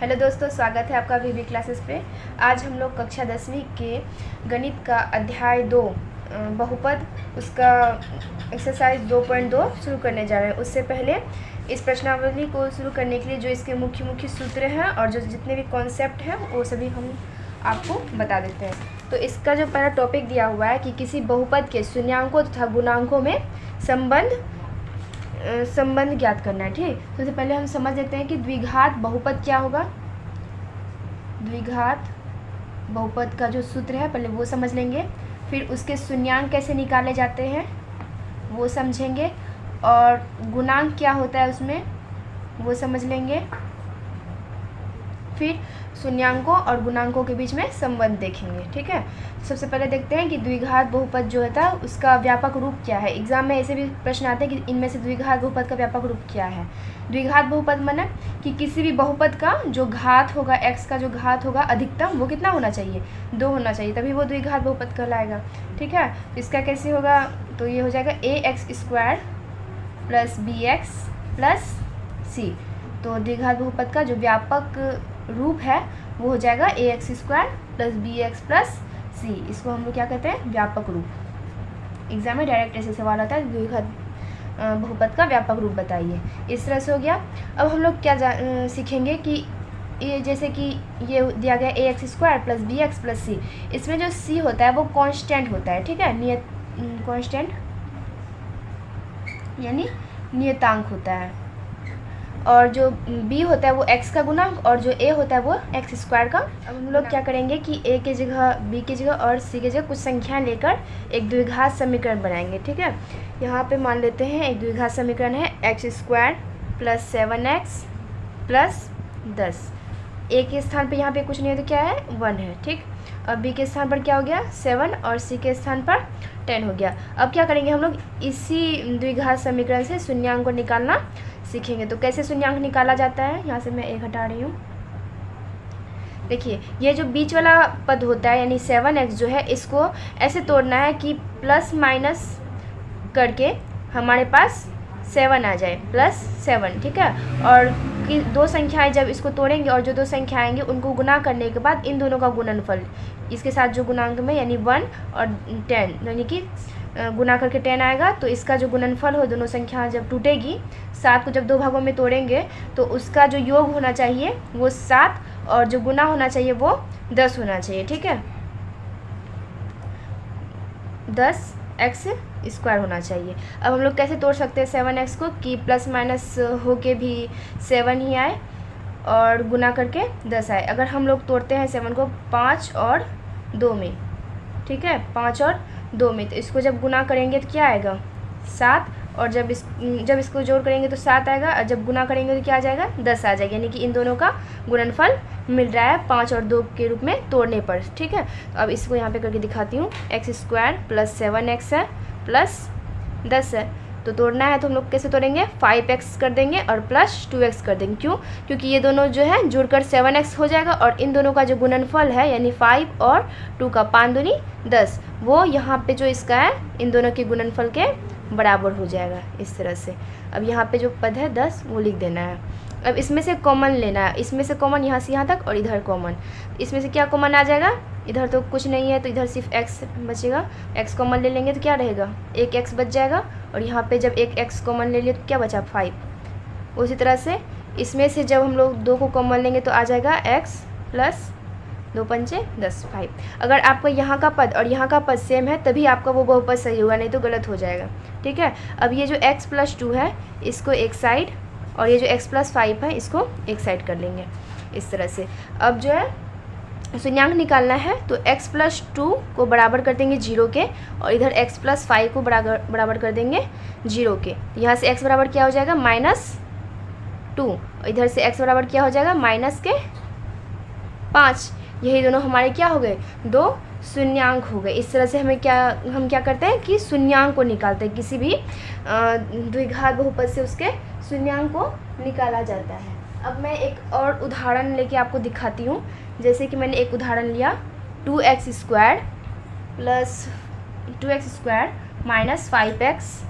Hello दोस्तों, स्वागत है आपका वीवी क्लासेस पे। आज हम लोग कक्षा 10वीं के गणित का अध्याय 2 बहुपद उसका एक्सरसाइज 2.2 शुरू करने जा रहे हैं। उससे पहले इस प्रश्नावली को शुरू करने के लिए जो इसके मुख्य मुख्य सूत्र हैं और जो जितने भी कॉन्सेप्ट हैं वो सभी हम आपको बता देते हैं। तो इसका जो पहला टॉपिक दिया हुआ है कि किसी बहुपद के शून्यांकों तथा गुणांकों में संबंध ज्ञात करना है। ठीक, तो सबसे पहले हम समझ लेते हैं कि द्विघात बहुपद क्या होगा। द्विघात बहुपद का जो सूत्र है पहले वो समझ लेंगे, फिर उसके शून्यांक कैसे निकाले जाते हैं वो समझेंगे, और गुणांक क्या होता है उसमें वो समझ लेंगे, फिर शून्यांकों और गुणांकों के बीच में संबंध देखेंगे। ठीक है, सबसे पहले देखते हैं कि द्विघात बहुपद जो होता है उसका व्यापक रूप क्या है। एग्जाम में ऐसे भी प्रश्न आते हैं कि इनमें से द्विघात बहुपद का व्यापक रूप क्या है। द्विघात बहुपद माने कि किसी भी बहुपद का जो घात होगा, x का जो घात होगा अधिकतम वो कितना होना चाहिए, 2 होना चाहिए, तभी वो द्विघात बहुपद कहलाएगा। ठीक है, इसका कैसे होगा, तो ये हो जाएगा ax² + bx + c। तो द्विघात बहुपद का जो व्यापक रूप है वो हो जाएगा ax² + bx + c। इसको हम लोग क्या कहते हैं, व्यापक रूप। एग्जाम में डायरेक्ट ऐसे सवाल आता है, द्विघात बहुपद का व्यापक रूप बताइए। इस तरह से हो गया। अब हम लोग क्या सीखेंगे कि ये जैसे कि ये दिया गया ax² + bx + c, इसमें जो c होता है वो कांस्टेंट होता है। ठीक है, नियत कांस्टेंट यानी नियतांक होता है, और जो b होता है वो x का गुणांक और जो a होता है वो x² का। अब हम लोग क्या करेंगे कि a की जगह, b की जगह और c की जगह कुछ संख्याएं लेकर एक द्विघात समीकरण बनाएंगे। ठीक है, यहाँ पे मान लेते हैं एक द्विघात समीकरण है x² + 7x + 10। a के स्थान पे यहाँ पे कुछ नहीं है तो क्या है, 1 है। ठीक, अब b के स्थान पर क्या हो गया, 7, और c के स्थान पर 10 हो गया। अब क्या करेंगे हम लोग, इसी द्विघात समीकरण से शून्यांक को निकालना सीखेंगे। तो कैसे शून्यांक निकाला जाता है, यहाँ से मैं 1 हटा रही हूँ। देखिए, ये जो बीच वाला पद होता है यानी 7x जो है, इसको ऐसे तोड़ना है कि प्लस माइनस करके हमारे पास 7 आ जाए, +7। ठीक है, और कि दो संख्याएं जब इसको तोड़ेंगे और जो दो संख्या आएंगे उनको गुना करने के बाद इन दोनों का गुणनफल इसके साथ जो गुणांक में यानी 1 और 10 यानी कि गुना करके 10 आएगा, तो इसका जो गुणनफल हो, दोनों संख्या जब टूटेगी, 7 को जब 2 भागों में तोड़ेंगे तो उसका जो योग होना चाहिए वो 7 और जो गुना होना चाहिए वो 10 होना चाहिए। ठीक है, 10x² होना चाहिए। अब हम लोग कैसे तोड़ सकते हैं 7x को, कि प्लस माइनस हो के भी 7 ही आए और गुना करके 10 आए। अगर हम लोग तोड़ते हैं 7 को 5 और 2 में, ठीक है, 5 और 2 में, तो इसको जब गुना करेंगे तो क्या आएगा, 7, और जब इसको जोड़ करेंगे तो 7 आएगा, और जब गुना करेंगे तो क्या आ जाएगा, 10 आ जाएगा। यानी कि इन दोनों का गुणनफल मिल रहा है 5 और 2 के रूप में तोड़ने पर। ठीक है, तो अब इसको यहाँ पे करके दिखाती हूँ। x² + 7x है + 10 है, तो तोड़ना है तो हम लोग कैसे तोड़ेंगे, 5x कर देंगे और +2x कर देंगे। क्यों, क्योंकि ये दोनों जो है जुड़कर 7x हो जाएगा, और इन दोनों का जो गुणनफल है यानी 5 और 2 का 5 दूनी 10, वो यहाँ पे जो इसका है इन दोनों के गुणनफल के बराबर हो जाएगा। इस तरह से अब यहाँ पे जो पद है 10 वो लिख देना है। अब इसमें से कॉमन लेना है, इसमें से कॉमन यहाँ से यहाँ तक और इधर कॉमन, इसमें से क्या कॉमन आ जाएगा, इधर तो कुछ नहीं है तो इधर सिर्फ x बचेगा, x कॉमन ले लेंगे तो क्या रहेगा, एक x बच जाएगा, और यहाँ पे जब एक x कॉमन ले लिया तो क्या बचा, 5। उसी तरह से इसमें से जब हम लोग 2 को कॉमन लेंगे तो आ जाएगा x + 2 पंचे 10, 5। अगर आपका यहाँ का पद और यहाँ का पद सेम है तभी आपका वो बहुपद सही होगा, नहीं तो गलत हो जाएगा। ठीक है, अब ये जो x + 2 है इसको एक साइड, और ये जो x + 5 है इसको एक साइड कर लेंगे। इस तरह से अब जो है शून्यांक निकालना है, तो x + 2 को बराबर कर देंगे 0 के, और इधर x + 5 को बराबर कर देंगे 0 के। यहाँ से x बराबर क्या हो जाएगा, -2, और इधर से x बराबर क्या हो जाएगा, -5। यही दोनों हमारे क्या हो गए, 2 शून्यांक हो गए। इस तरह से हम क्या करते हैं कि शून्यांक को निकालते हैं, किसी भी द्विघात बहुपद से उसके शून्यांक को निकाला जाता है। अब मैं एक और उदाहरण लेके आपको दिखाती हूँ। जैसे कि मैंने एक उदाहरण लिया, 2x² - 5x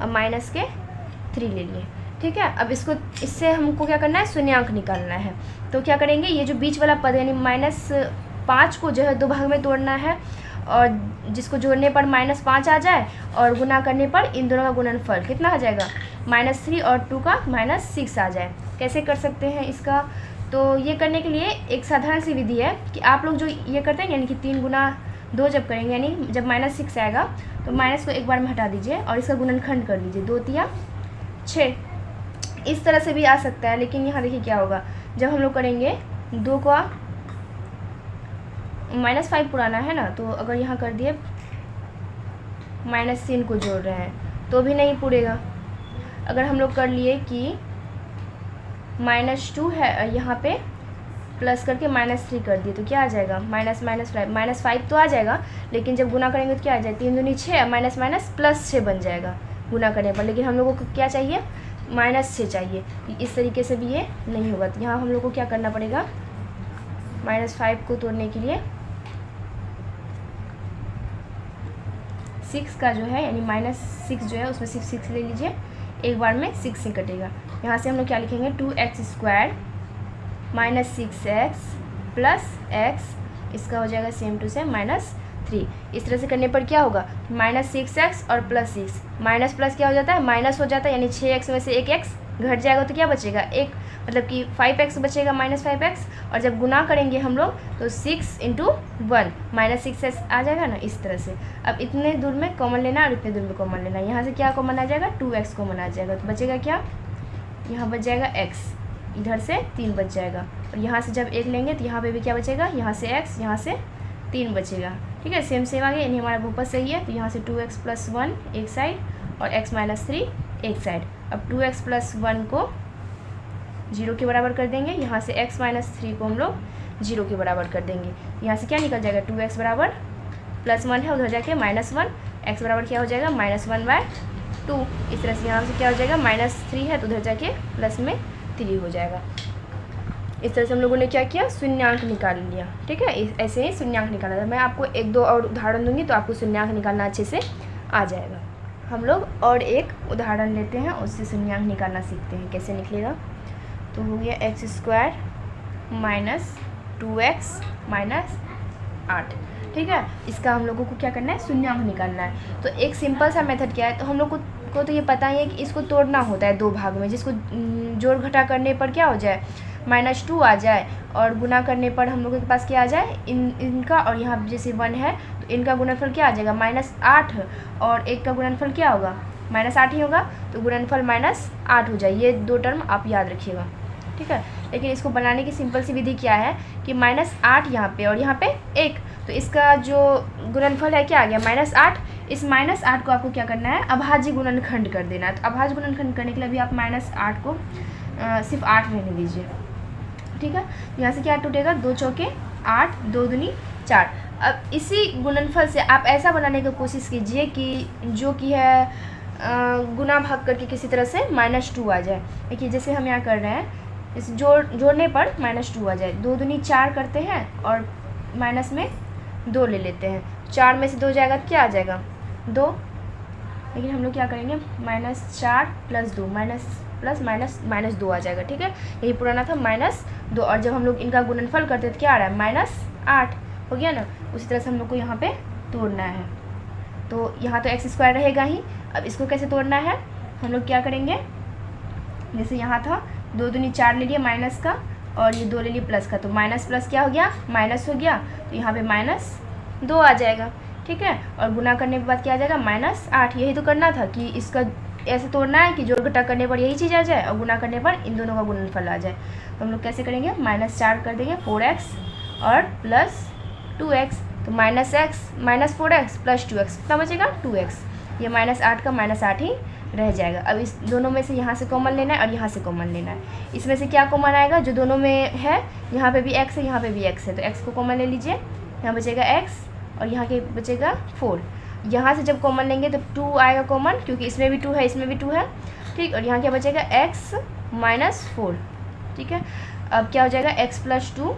अब -3 ले लिए। ठीक है। अब इसको इससे हमको क्या करना है, शून्यांक निकालना है। तो क्या करेंगे, ये जो बीच वाला पद यानी -5 को जो है 2 भाग में तोड़ना है, और जिसको जोड़ने पर -5 आ जाए और गुना करने पर इन दोनों का गुणनफल कितना आ जाएगा, -3 और 2 का -6 आ जाए। कैसे कर सकते हैं इसका, तो ये करने के लिए एक साधारण सी विधि है कि आप लोग जो ये करते हैं यानी कि 3 गुना 2 जब करेंगे, यानी जब -6 आएगा तो माइनस को एक बार में हटा दीजिए और इसका गुणनखंड कर लीजिए, 2 तिया 6। इस तरह से भी आ सकता है, लेकिन यहाँ देखिए क्या होगा, जब हम लोग करेंगे 2 का -5 पुराना है ना, तो अगर यहाँ कर दिए -3 को जोड़ रहे हैं तो भी नहीं पूरेगा। अगर हम लोग कर लिए कि -2 है, यहाँ पे प्लस करके -3 कर दिए तो क्या आ जाएगा, -5 तो आ जाएगा, लेकिन जब गुना करेंगे तो क्या आ जाएगा, 3 दूनी 6, माइनस माइनस +6 बन जाएगा गुना करने पर। लेकिन हम लोगों को क्या चाहिए, -6 चाहिए। इस तरीके से भी ये नहीं होगा। तो यहाँ हम लोग को क्या करना पड़ेगा, -5 को तोड़ने के लिए 6 का जो है यानी -6 जो है उसमें 6 ले लीजिए, एक बार में 6 से कटेगा। यहाँ से हम लोग क्या लिखेंगे, 2x² -6x + x, इसका हो जाएगा सेम टू सेम -3। इस तरह से करने पर क्या होगा, -6x और +6, माइनस प्लस क्या हो जाता है, माइनस हो जाता है, यानी 6x में से एक x घट जाएगा तो क्या बचेगा, एक, मतलब कि 5x बचेगा, -5x। और जब गुना करेंगे हम लोग तो 6 × 1 -6x आ जाएगा ना, इस तरह से। अब इतने दूर में कॉमन लेना और इतने दूर में कॉमन लेना, यहाँ से क्या कॉमन आ जाएगा, 2x कॉमन आ जाएगा, तो बचेगा क्या, यहाँ बच जाएगा x, इधर से 3 बच जाएगा, और यहाँ से जब 1 लेंगे तो यहाँ पे भी क्या बचेगा, यहाँ से x, यहाँ से 3 बचेगा। ठीक है, सेम आ गया, यानी हमारा बहुपद सही है। तो यहाँ से 2x + 1 एक साइड और x - 3 एक साइड। अब 2x + 1 को 0 के बराबर कर देंगे, यहाँ से x - 3 को हम लोग 0 के बराबर कर देंगे। यहाँ से क्या निकल जाएगा, 2x बराबर +1 है, उधर जाके -1, x बराबर क्या हो जाएगा, -1/2। इस तरह से यहाँ से क्या हो जाएगा, -3 है तो उधर जाके प्लस में 3 हो जाएगा। इस तरह से हम लोगों ने क्या किया, शून्यांक निकाल लिया। ठीक है, ऐसे ही शून्यांक निकाला था। मैं आपको 1-2 और उदाहरण दूंगी तो आपको शून्यांक निकालना अच्छे से आ जाएगा। हम लोग और एक उदाहरण लेते हैं, उससे शून्यांक निकालना सीखते हैं कैसे निकलेगा। तो हो गया x² - 2x - 8। ठीक है, इसका हम लोगों को क्या करना है, शून्यांक निकालना है। तो एक सिंपल सा मेथड क्या है, तो हम लोग को तो ये पता ही है कि इसको तोड़ना होता है 2 भाग में, जिसको जोड़ घटा करने पर क्या हो जाए, -2 आ जाए, और गुना करने पर हम लोगों के पास क्या आ जाए, इनका, और यहाँ जैसे 1 है तो इनका गुणनफल क्या आ जाएगा, -8, और एक का गुणनफल क्या होगा, -8 ही होगा, तो गुणनफल -8 हो जाए। ये 2 टर्म आप याद रखिएगा। ठीक है, लेकिन इसको बनाने की सिंपल सी विधि क्या है कि -8 यहाँ पे और यहाँ पे 1, तो इसका जो गुणनफल है क्या आ गया, -8। इस -8 को आपको क्या करना है, अभाज्य गुणनखंड कर देना है। तो अभाज्य गुणनखंड करने के लिए भी आप -8 को सिर्फ 8 रहने दीजिए। ठीक है, यहाँ से क्या टूटेगा, 2 चौके 8, 2 दूनी 4। अब इसी गुणनफल से आप ऐसा बनाने की कोशिश कीजिए कि जो कि है गुना भाग करके किसी तरह से -2 आ जाए। देखिए जैसे हम यहाँ कर रहे हैं, इस जोड़ने पर -2 आ जाए, 2 दूनी 4 करते हैं और माइनस में 2 ले लेते हैं, 4 में से 2 जाएगा तो क्या आ जाएगा, 2। लेकिन हम लोग क्या करेंगे, -4 + 2 -2 आ जाएगा। ठीक है, यही पुराना था -2, और जब हम लोग इनका गुणनफल करते तो क्या आ रहा है, -8 हो गया ना। उसी तरह से हम लोग को यहाँ पे तोड़ना है। तो यहाँ तो x² रहेगा ही। अब इसको कैसे तोड़ना है, हम लोग क्या करेंगे, जैसे यहाँ था 2 दूनी 4 ले लिया माइनस का, और ये 2 ले लिया प्लस का, तो माइनस प्लस क्या हो गया, माइनस हो गया, तो यहाँ पे -2 आ जाएगा। ठीक है, और गुना करने के बाद क्या आ जाएगा, -8। यही तो करना था कि इसका ऐसे तोड़ना है कि जोड़ घटा करने पर यही चीज़ आ जाए और गुना करने पर इन दोनों का गुणनफल आ जाए। तो हम लोग कैसे करेंगे, -4 कर देंगे 4x और +2x, तो -4x + 2x कितना बचेगा, 2x। ये -8 का -8 ही रह जाएगा। अब इस दोनों में से यहाँ से कॉमन लेना है और यहाँ से कॉमन लेना है। इसमें से क्या कॉमन आएगा, जो दोनों में है, यहाँ पे भी x है, यहाँ पे भी x है, तो x को कॉमन ले लीजिए, यहाँ बचेगा x और यहाँ के बचेगा 4। यहाँ से जब कॉमन लेंगे तो 2 आएगा कॉमन, क्योंकि इसमें भी 2 है, इसमें भी 2 है। ठीक, और यहाँ क्या बचेगा, x - 4। ठीक है, अब क्या हो जाएगा, x + 2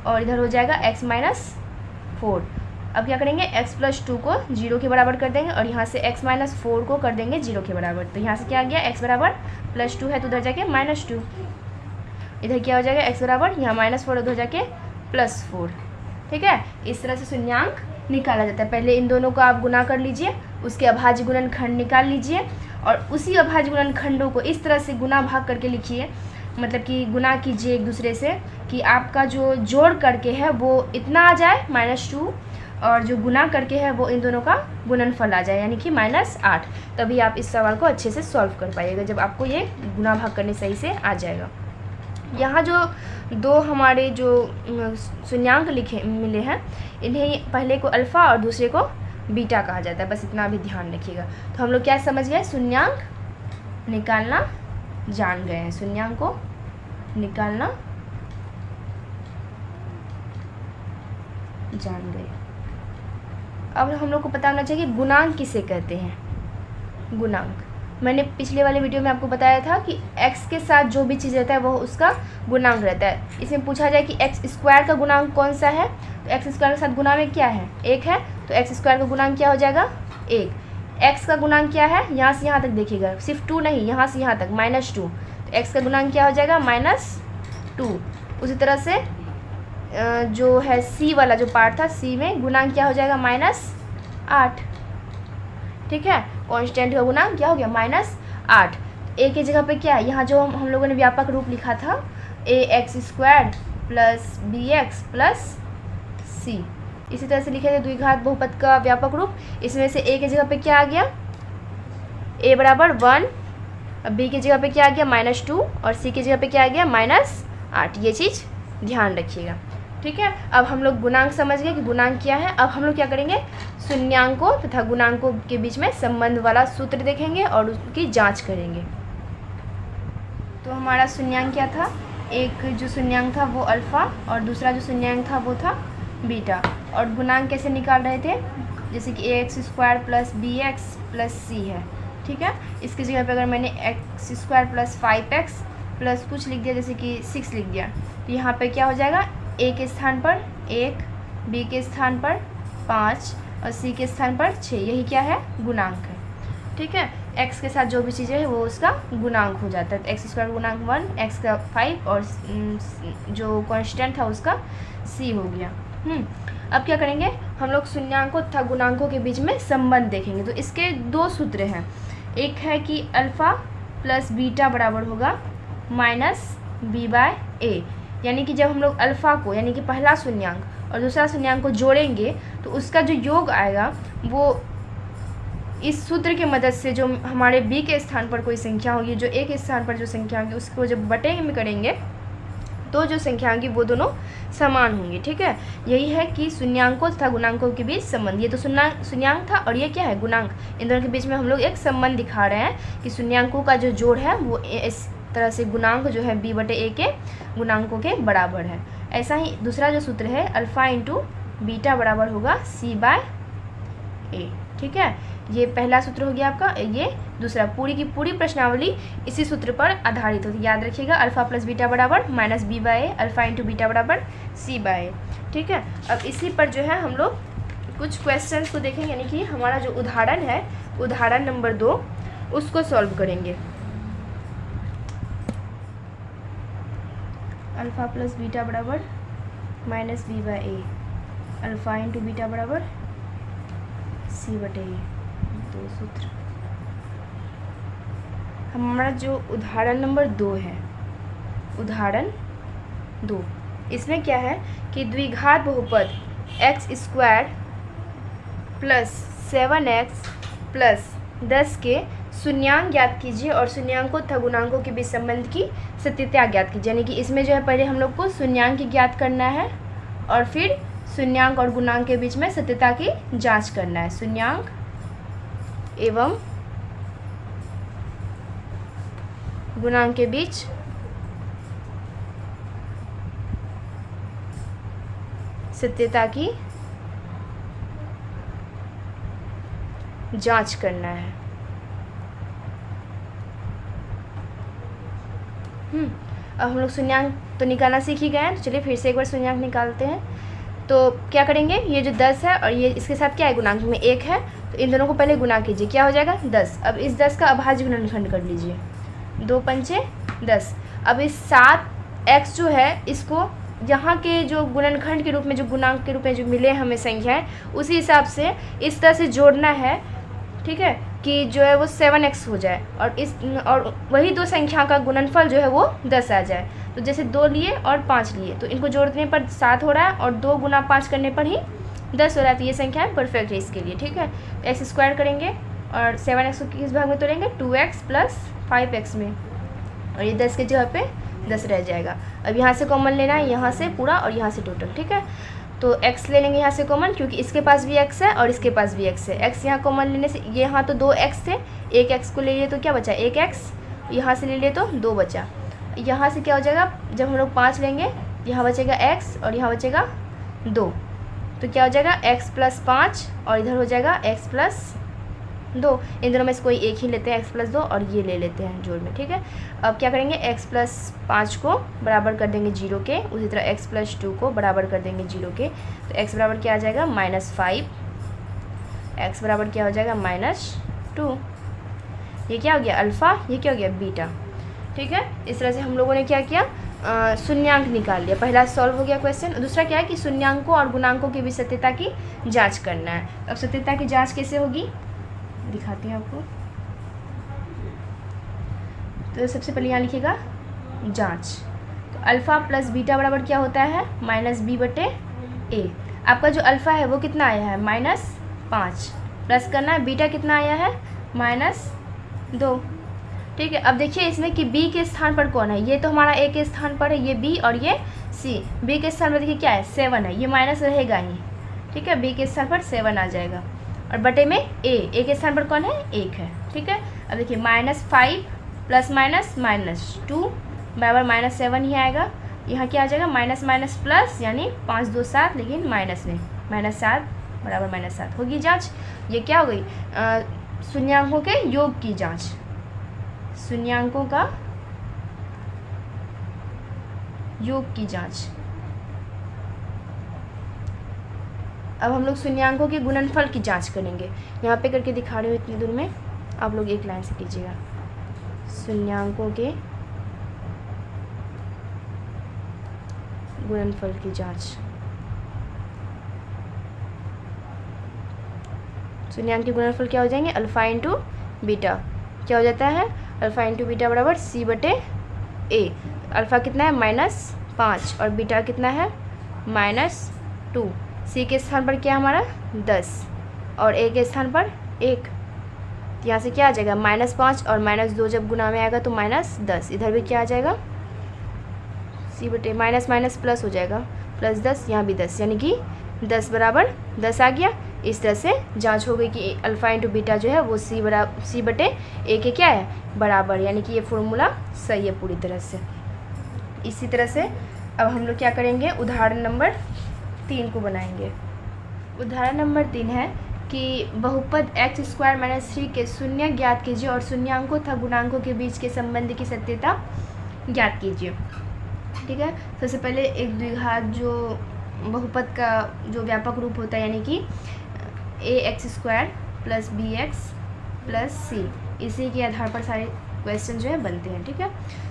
और इधर हो जाएगा x - 4। अब क्या करेंगे, x प्लस 2 को 0 के बराबर कर देंगे और यहाँ से x माइनस 4 को कर देंगे 0 के बराबर। तो यहाँ से क्या आ गया, x बराबर +2 है तो उधर जाके -2, इधर क्या हो जाएगा x बराबर यहाँ -4 उधर जाके +4। ठीक है, इस तरह से शून्यांक निकाला जाता है। पहले इन दोनों को आप गुना कर लीजिए, उसके अभाज्य गुणनखंड निकाल लीजिए और उसी अभाज्य गुणनखंडों को इस तरह से गुना भाग करके लिखिए, मतलब कि गुना कीजिए एक दूसरे से कि आपका जो जोड़ करके है वो इतना आ जाए -2 और जो गुना करके है वो इन दोनों का गुणनफल आ जाए यानी कि -8। तभी आप इस सवाल को अच्छे से सॉल्व कर पाइएगा, जब आपको ये गुना भाग करने सही से आ जाएगा। यहाँ जो दो हमारे जो शून्यांक लिखे मिले हैं, इन्हें पहले को अल्फ़ा और दूसरे को बीटा कहा जाता है, बस इतना भी ध्यान रखिएगा। तो हम लोग क्या समझ गए, शून्यांक निकालना जान गए हैं, शून्यांक को निकालना जान गए। अब हम लोग को पता होना चाहिए कि गुणांक किसे कहते हैं। गुणांक मैंने पिछले वाले वीडियो में आपको बताया था कि x के साथ जो भी चीज़ रहता है वो उसका गुणांक रहता है। इसमें पूछा जाए कि x स्क्वायर का गुणांक कौन सा है, तो x स्क्वायर के साथ गुणा में क्या है, 1 है, तो x स्क्वायर का गुणांक क्या हो जाएगा 1। x का गुणांक क्या है, यहाँ से यहाँ तक देखिएगा, सिर्फ 2 नहीं, यहाँ से यहाँ तक -2, तो x का गुणांक क्या हो जाएगा -2। उसी तरह से जो है c वाला जो पार्ट था, c में गुणांक क्या हो जाएगा -8। ठीक है, कांस्टेंट का गुणांक क्या हो गया -8। a की जगह पे क्या है, यहाँ जो हम लोगों ने व्यापक रूप लिखा था ax² + bx + c, इसी तरह से लिखे थे द्विघात बहुपद का व्यापक रूप। इसमें से a की जगह पे क्या आ गया, a बराबर 1, b की जगह पे क्या आ गया -2 और c की जगह पे क्या आ गया -8। ये चीज़ ध्यान रखिएगा। ठीक है, अब हम लोग गुणांक समझ गए कि गुणांक क्या है। अब हम लोग क्या करेंगे, शून्यांकों तथा गुणांकों के बीच में संबंध वाला सूत्र देखेंगे और उसकी जांच करेंगे। तो हमारा शून्यांक क्या था, एक जो शून्यांक था वो अल्फ़ा और दूसरा जो शून्यांक था वो था बीटा। और गुणांक कैसे निकाल रहे थे, जैसे कि ax² + bx + c है। ठीक है, इसकी जगह पे अगर मैंने x² + 5x प्लस कुछ लिख दिया, जैसे कि 6 लिख दिया, तो यहाँ पे क्या हो जाएगा, a के स्थान पर 1, b के स्थान पर 5 और c के स्थान पर 6। यही क्या है, गुणांक है। ठीक है, x के साथ जो भी चीज़ें है वो उसका गुणांक हो जाता है। तो x² का गुणांक 1, x का 5 और जो कांस्टेंट था उसका c हो गया। अब क्या करेंगे, हम लोग शून्यांकों तथा गुणांकों के बीच में संबंध देखेंगे। तो इसके दो सूत्र हैं, एक है कि अल्फ़ा + बीटा बराबर होगा -b/a, यानी कि जब हम लोग अल्फ़ा को यानी कि पहला शून्यांक और दूसरा शून्यांक को जोड़ेंगे तो उसका जो योग आएगा वो इस सूत्र की मदद से जो हमारे b के स्थान पर कोई संख्या होगी, जो a के स्थान पर जो संख्या होगी, उसको जब बटे में करेंगे तो जो संख्या होगी वो दोनों समान होंगी। ठीक है, यही है कि शून्यांकों तथा गुणांकों के बीच संबंध। ये तो शून्यांक था और ये क्या है, गुणांक। इन दोनों के बीच में हम लोग एक संबंध दिखा रहे हैं कि शून्यांकों का जो जोड़ है वो इस तरह से गुणांक जो है b/a के गुणांकों के बराबर है। ऐसा ही दूसरा जो सूत्र है, अल्फ़ा × बीटा बराबर होगा c/a। ठीक है, ये पहला सूत्र हो गया आपका। ये दूसरा, पूरी की पूरी प्रश्नावली इसी सूत्र पर आधारित होती है, याद रखिएगा। अल्फ़ा + बीटा बराबर -b/a, अल्फ़ा × बीटा बराबर c/a। ठीक है, अब इसी पर जो है हम लोग कुछ क्वेश्चंस को देखेंगे, यानी कि हमारा जो उदाहरण है, उदाहरण नंबर 2, उसको सॉल्व करेंगे। अल्फ़ा + बीटा बराबर -b/a, अल्फ़ा × बीटा बराबर c/a। दो सूत्र। हमारा जो उदाहरण नंबर 2 है, उदाहरण 2, इसमें क्या है कि द्विघात बहुपद x² + 7x + 10 के शून्यांक ज्ञात कीजिए और शून्यांकों तथा गुणांकों के बीच संबंध की सत्यता ज्ञात कीजिए। यानी कि इसमें जो है पहले हम लोग को शून्यांक ज्ञात करना है और फिर शून्यांक और गुणांक के बीच में सत्यता की जांच करना है। शून्यांक एवं गुणांक के बीच सत्यता की जांच करना है। अब हम लोग शून्यांक तो निकालना सीख ही गए हैं, तो चलिए फिर से एक बार शून्यांक निकालते हैं। तो क्या करेंगे, ये जो 10 है और ये इसके साथ क्या है, गुणांक में 1 है, तो इन दोनों को पहले गुना कीजिए, क्या हो जाएगा 10। अब इस 10 का अभाज्य गुणनखंड कर लीजिए, 2 पंचे 10। अब इस 7x जो है इसको यहाँ के जो गुणनखंड के रूप में, जो गुणांक के रूप में जो मिले हमें संख्याएं, उसी हिसाब से इस तरह से जोड़ना है, ठीक है, कि जो है वो 7x हो जाए और वही दो संख्या का गुणनफल जो है वो 10 आ जाए। तो जैसे 2 लिए और 5 लिए, तो इनको जोड़ने पर 7 हो रहा है और 2 गुना 5 करने पर ही 10 हो रहा है। तो ये संख्या परफेक्ट है इसके लिए, ठीक है। एक्स स्क्वायर करेंगे और 7x को किस भाग में तोड़ेंगे, 2x प्लस 5x में, और ये 10 के जगह पे 10 रह जाएगा। अब यहाँ से कॉमन लेना है, यहाँ से पूरा और यहाँ से टोटल, ठीक है। तो x ले लेंगे यहाँ से कॉमन, क्योंकि इसके पास भी x है और इसके पास भी x है। x यहाँ कॉमन लेने से, ये यहाँ तो 2x थे, एक x को ले लिए तो क्या बचा 1x, यहाँ से ले लिए तो 2 बचा। यहाँ से क्या हो जाएगा, जब हम लोग 5 लेंगे, यहाँ बचेगा x और यहाँ बचेगा 2, तो क्या हो जाएगा x प्लस 5 और इधर हो जाएगा x प्लस 2। इन दोनों में से कोई एक ही लेते हैं, x प्लस 2, और ये ले लेते हैं जोड़ में, ठीक है। अब क्या करेंगे, x प्लस 5 को बराबर कर देंगे 0 के, उसी तरह x प्लस 2 को बराबर कर देंगे 0 के। तो x बराबर क्या आ जाएगा -5, x बराबर क्या हो जाएगा -2। ये क्या हो गया अल्फ़ा, ये क्या हो गया बीटा, ठीक है। इस तरह से हम लोगों ने क्या किया, शून्यांक निकाल लिया। पहला सॉल्व हो गया क्वेश्चन। दूसरा क्या है कि शून्यांकों और गुणांकों की भी सत्यता की जाँच करना है। अब सत्यता की जाँच कैसे होगी दिखाती हैं आपको। तो सबसे पहले यहाँ लिखिएगा जांच। तो अल्फ़ा प्लस बीटा बराबर क्या होता है, -b/a। आपका जो अल्फ़ा है वो कितना आया है -5, प्लस करना है, बीटा कितना आया है -2, ठीक है। अब देखिए इसमें कि b के स्थान पर कौन है, ये तो हमारा a के स्थान पर है, ये b और ये c। b के स्थान पर देखिए क्या है 7 है, ये माइनस रहेगा ही, ठीक है। b के स्थान पर 7 आ जाएगा और बटे में a के स्थान पर कौन है 1 है, ठीक है। अब देखिए -5 प्लस -2 बराबर -7 ही आएगा। यहाँ क्या आ जाएगा माइनस माइनस प्लस, यानी 5 2 7, लेकिन माइनस नहीं, -7 बराबर -7 होगी जांच। ये क्या हो गई, शून्यांकों के योग की जांच, शून्यांकों का योग की जांच। अब हम लोग शून्यांकों के गुणनफल की जांच करेंगे। यहाँ पे करके दिखा रही हूँ इतनी दूर में, आप लोग एक लाइन से कीजिएगा। शून्यांकों के गुणनफल की जांच। शून्यांक के गुणनफल क्या हो जाएंगे, अल्फ़ा इंटू बीटा। क्या हो जाता है, अल्फ़ा इंटू बीटा बराबर c/a। अल्फ़ा कितना है -5 और बीटा कितना है -2। c के स्थान पर क्या है हमारा 10 और a के स्थान पर 1। यहाँ से क्या आ जाएगा -5 और -2 जब गुना में आएगा तो -10। इधर भी क्या आ जाएगा c/, माइनस माइनस प्लस हो जाएगा, +10, यहाँ भी 10, यानी कि 10 बराबर 10 आ गया। इस तरह से जांच हो गई कि अल्फ़ा इंटू बीटा जो है वो c/a के क्या है बराबर, यानी कि ये फॉर्मूला सही है पूरी तरह से। इसी तरह से अब हम लोग क्या करेंगे, उदाहरण नंबर 3 को बनाएंगे। उदाहरण नंबर 3 है कि बहुपद x² - 3 के शून्य ज्ञात कीजिए और शून्यांकों तथा गुणांकों के बीच के संबंध की सत्यता ज्ञात कीजिए, ठीक है। सबसे पहले एक द्विघात जो बहुपद का जो व्यापक रूप होता है, यानी कि ax² + bx + c, इसी के आधार पर सारे क्वेश्चन जो है बनते हैं, ठीक है।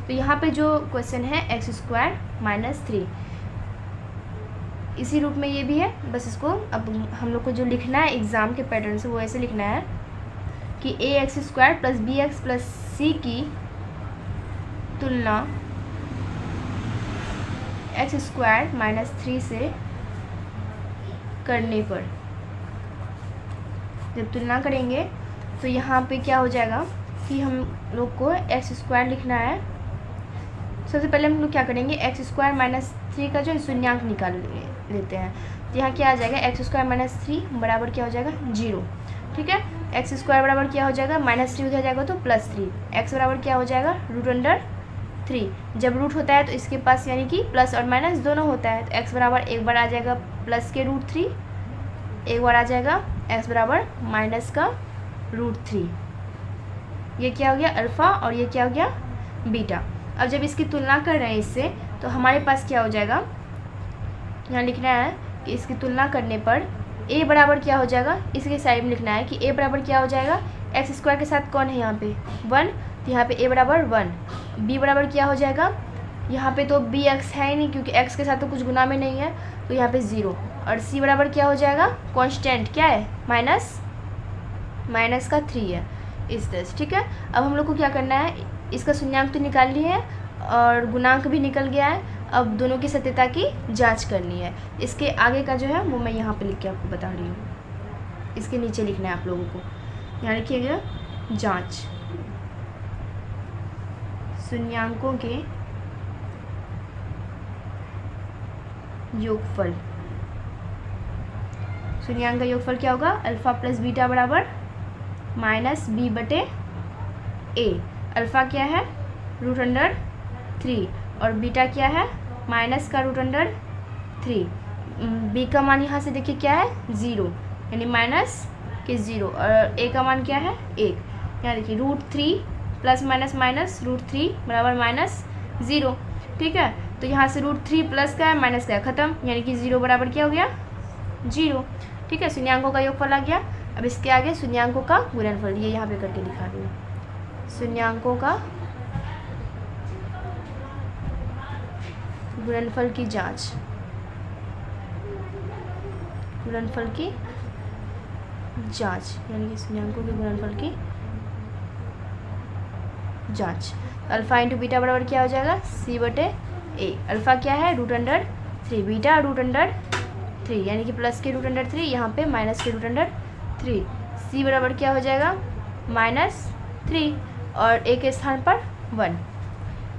तो यहाँ पे जो क्वेश्चन है x² - 3, इसी रूप में ये भी है, बस इसको अब हम लोग को जो लिखना है एग्ज़ाम के पैटर्न से वो ऐसे लिखना है कि ax² + bx + c की तुलना x² - 3 से करने पर, जब तुलना करेंगे तो यहाँ पे क्या हो जाएगा कि हम लोग को x² लिखना है। सबसे पहले हम लोग क्या करेंगे, x² - 3 का जो शून्यांक निकाल लेते हैं। तो यहाँ क्या आ जाएगा, x² - 3 बराबर क्या हो जाएगा 0, ठीक है। x² बराबर क्या हो जाएगा -3 उधर जाएगा तो +3, x बराबर क्या हो जाएगा √3। जब रूट होता है तो इसके पास यानी कि प्लस और माइनस दोनों होता है, तो x बराबर एक बार आ जाएगा प्लस के √3, एक बार आ जाएगा x बराबर माइनस का √3। ये क्या हो गया अल्फ़ा और ये क्या हो गया बीटा। अब जब इसकी तुलना कर रहे हैं इससे, तो हमारे पास क्या हो जाएगा, यहाँ लिखना है कि इसकी तुलना करने पर a बराबर क्या हो जाएगा, इसके साइड में लिखना है कि a बराबर क्या हो जाएगा, एक्स स्क्वायर के साथ कौन है यहाँ पे 1, तो यहाँ पे a बराबर 1, b बराबर क्या हो जाएगा, यहाँ पे तो बी एक्स है ही नहीं क्योंकि x के साथ तो कुछ गुना में नहीं है, तो यहाँ पे 0, और c बराबर क्या हो जाएगा, कांस्टेंट क्या है, माइनस का 3 है, इस तरह से। ठीक है, अब हम लोग को क्या करना है, इसका शून्यांक तो निकाल लिए है और गुणांक भी निकल गया है, अब दोनों की सत्यता की जांच करनी है। इसके आगे का जो है वो मैं यहाँ पे लिख के आपको बता रही हूँ, इसके नीचे लिखना है आप लोगों को, यहाँ लिखिएगा जांच शून्यांकों के योगफल। शून्यांक का योगफल क्या होगा, अल्फा प्लस बीटा बराबर -b/a। अल्फा क्या है, √3 और बीटा क्या है, -√3। b का मान यहाँ से देखिए क्या है, 0, यानी -0, और a का मान क्या है, 1। यहाँ देखिए √3 प्लस माइनस √3 बराबर -0। ठीक है, तो यहाँ से √3 प्लस का है माइनस का है, ख़त्म, यानी कि 0 बराबर क्या हो गया, 0। ठीक है, शून्यांकों का योगफल आ गया। अब इसके आगे शून्यांकों का गुणनफल, ये यहाँ पे करके दिखा रही हूँ, शून्यांकों का गुणनफल की जांच, गुणनफल की जांच, यानी कि शून्यांकों के गुणनफल की जांच। अल्फा इंटू बीटा बराबर क्या हो जाएगा, c/a। अल्फा क्या है, √3, बीटा √3, यानी कि प्लस के √3, यहाँ पे माइनस के √3। c बराबर क्या हो जाएगा, -3, और a के स्थान पर 1।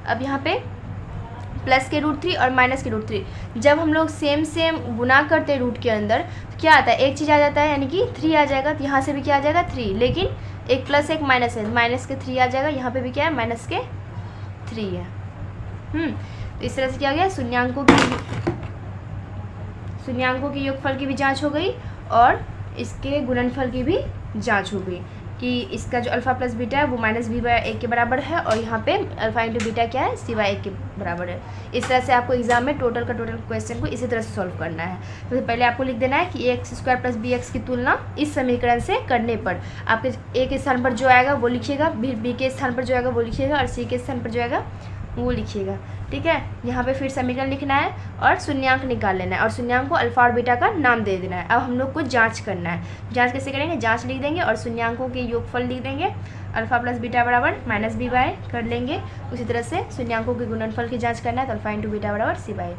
अब यहाँ पे प्लस के √3 और माइनस के √3, जब हम लोग सेम गुना करते हैं रूट के अंदर तो क्या आता है, एक चीज़ आ जाता है, यानी कि 3 आ जाएगा, तो यहाँ से भी क्या आ जाएगा 3, लेकिन एक प्लस एक माइनस है, माइनस के 3 आ जाएगा, यहाँ पे भी क्या है, माइनस के 3 है। तो इस तरह से क्या हो गया, शून्यांकों के योगफल की भी जांच हो गई और इसके गुणनफल की भी जांच हो गई कि इसका जो अल्फा प्लस बीटा है वो -b/a के बराबर है, और यहाँ पे अल्फा इंटू बीटा क्या है, c/a के बराबर है। इस तरह से आपको एग्जाम में टोटल क्वेश्चन को इसी तरह से सॉल्व करना है। तो पहले आपको लिख देना है कि a² + bx की तुलना इस समीकरण से करने पर आपके a के स्थान पर जो आएगा वो लिखिएगा, b के स्थान पर जो आएगा वो लिखिएगा, और c के स्थान पर जो आएगा वो लिखिएगा। ठीक है, यहाँ पे फिर समीकरण लिखना है और शून्यांक निकाल लेना है, और शून्यांक को अल्फा और बीटा का नाम दे देना है। अब हम लोग को जांच करना है, जांच कैसे करेंगे, जांच लिख देंगे और शून्यांकों के योगफल लिख देंगे, अल्फा प्लस बीटा बराबर -b/a कर लेंगे। उसी तरह से शून्यांकों के गुणनफल की जांच करना है, तो अल्फा इंटू बीटा बराबर c/a,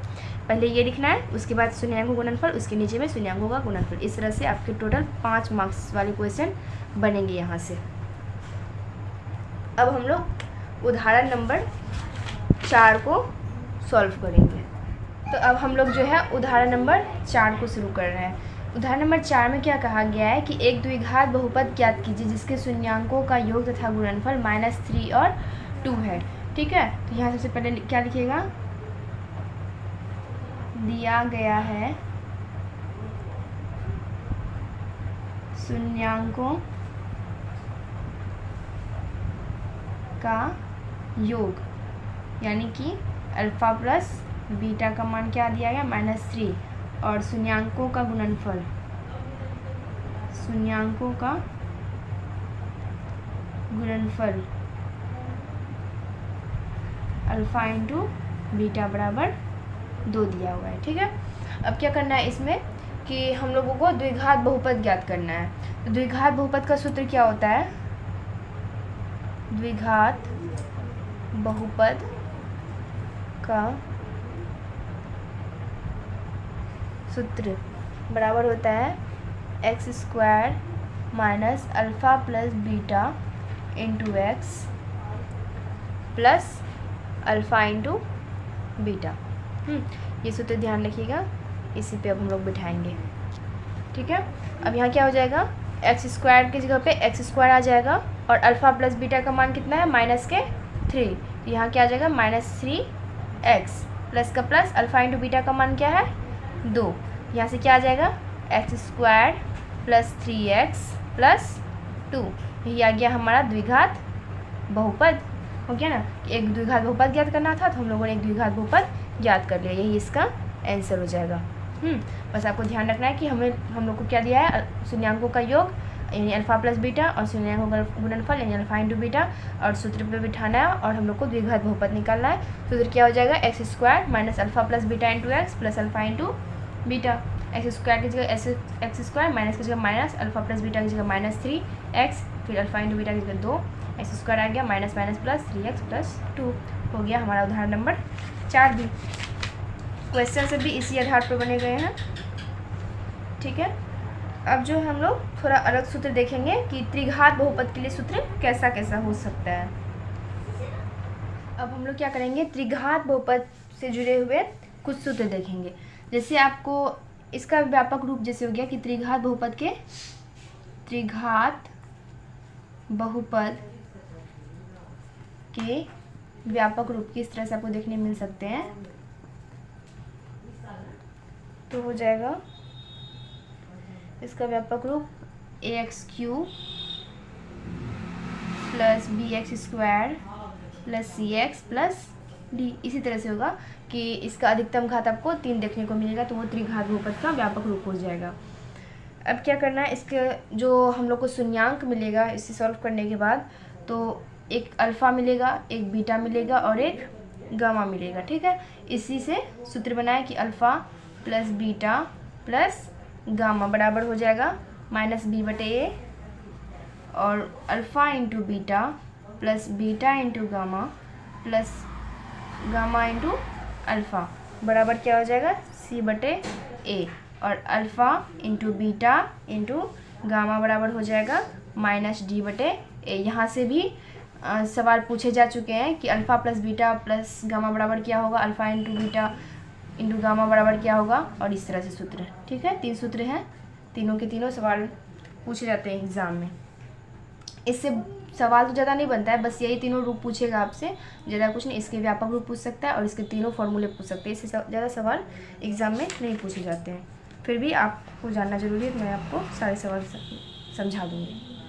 पहले ये लिखना है, उसके बाद शून्यांकों गुणनफल, उसके नीचे में शून्यांकों का गुणनफल। इस तरह से आपके टोटल 5 मार्क्स वाले क्वेश्चन बनेंगे यहाँ से। अब हम लोग उदाहरण नंबर 4 को सॉल्व करेंगे। तो अब हम लोग जो है उदाहरण नंबर 4 को शुरू कर रहे हैं। उदाहरण नंबर 4 में क्या कहा गया है कि एक द्विघात बहुपद ज्ञात कीजिए जिसके शून्यांकों का योग तथा गुणनफल -3 और 2 है। ठीक है, तो यहाँ सबसे पहले क्या लिखिएगा, दिया गया है शून्यांकों का योग, यानी कि अल्फा प्लस बीटा का मान क्या दिया गया, -3, और शून्यांकों का गुणनफल, शून्यांकों का गुणनफल अल्फा इंटू बीटा बराबर 2 दिया हुआ है। ठीक है, अब क्या करना है इसमें कि हम लोगों को द्विघात बहुपद ज्ञात करना है। तो द्विघात बहुपद का सूत्र क्या होता है, द्विघात बहुपद का सूत्र बराबर होता है x² minus alpha plus beta into x plus alpha into beta. ये सूत्र ध्यान रखिएगा, इसी पे अब हम लोग बिठाएंगे। ठीक है, अब यहाँ क्या हो जाएगा, x² की जगह पे x² आ जाएगा, और अल्फ़ा प्लस बीटा का मान कितना है, -3, तो यहाँ क्या आ जाएगा, -3x प्लस का प्लस अल्फ़ा इंटू बीटा का मान क्या है, 2, यहाँ से क्या आ जाएगा, x² प्लस 3x प्लस 2, यही आ गया हमारा द्विघात बहुपद। हो गया ना, एक द्विघात बहुपद ज्ञात करना था तो हम लोगों ने एक द्विघात बहुपद ज्ञात कर लिया, यही इसका आंसर हो जाएगा। बस आपको ध्यान रखना है कि हम लोग को क्या दिया है, शून्यांकों का योग यानी अल्फ़ा प्लस बीटा और शून्यांकों का गुणनफल यानी अल्फ़ा इंटू बीटा, और सूत्र पे बिठाना है और हम लोग को द्विघात बहुपद निकालना है। सूत्र क्या हो जाएगा, x square minus alpha plus beta into x plus alpha into beta. X square की जगह एक्स स्क्वायर, माइनस की जगह माइनस, अल्फ़ा प्लस बीटा की जगह -3x, फिर अल्फ़ा इंटू बीटा की जगह 2, एक्स स्क्वायर आ गया minus minus plus 3x plus 2। हो गया हमारा उदाहरण नंबर 4 भी। क्वेश्चन से भी इसी आधार पर बने गए हैं। ठीक है, अब जो हम लोग थोड़ा अलग सूत्र देखेंगे कि त्रिघात बहुपद के लिए सूत्र कैसा कैसा हो सकता है। अब हम लोग क्या करेंगे, त्रिघात बहुपद से जुड़े हुए कुछ सूत्र देखेंगे। जैसे आपको इसका व्यापक रूप जैसे हो गया कि त्रिघात बहुपद के व्यापक रूप किस तरह से आपको देखने मिल सकते हैं। तो हो जाएगा इसका व्यापक रूप ax³ plus bx² plus cx plus d। इसी तरह से होगा कि इसका अधिकतम घात आपको 3 देखने को मिलेगा, तो वो त्रिघात बहुपद का व्यापक रूप हो जाएगा। अब क्या करना है, इसके जो हम लोग को शून्यांक मिलेगा इसे सॉल्व करने के बाद, तो एक अल्फ़ा मिलेगा, एक बीटा मिलेगा और एक गामा मिलेगा। ठीक है, इसी से सूत्र बनाए कि alpha plus beta plus gamma बराबर हो जाएगा -b/a, और alpha into beta plus beta into gamma plus gamma into alpha बराबर क्या हो जाएगा c/a, और alpha into beta into gamma बराबर हो जाएगा -d/a। यहाँ से भी सवाल पूछे जा चुके हैं कि alpha plus beta plus gamma बराबर क्या होगा, alpha into beta into gamma बराबर क्या होगा, और इस तरह से सूत्र। ठीक है, 3 सूत्र हैं, तीनों के तीनों सवाल पूछे जाते हैं एग्ज़ाम में। इससे सवाल तो ज़्यादा नहीं बनता है, बस यही तीनों रूप पूछेगा आपसे, ज़्यादा कुछ नहीं। इसके व्यापक रूप पूछ सकता है और इसके तीनों फॉर्मूले पूछ सकते हैं, इससे ज़्यादा सवाल एग्ज़ाम में नहीं पूछे जाते हैं। फिर भी आपको जानना ज़रूरी है, तो मैं आपको सारे सवाल समझा दूँगी।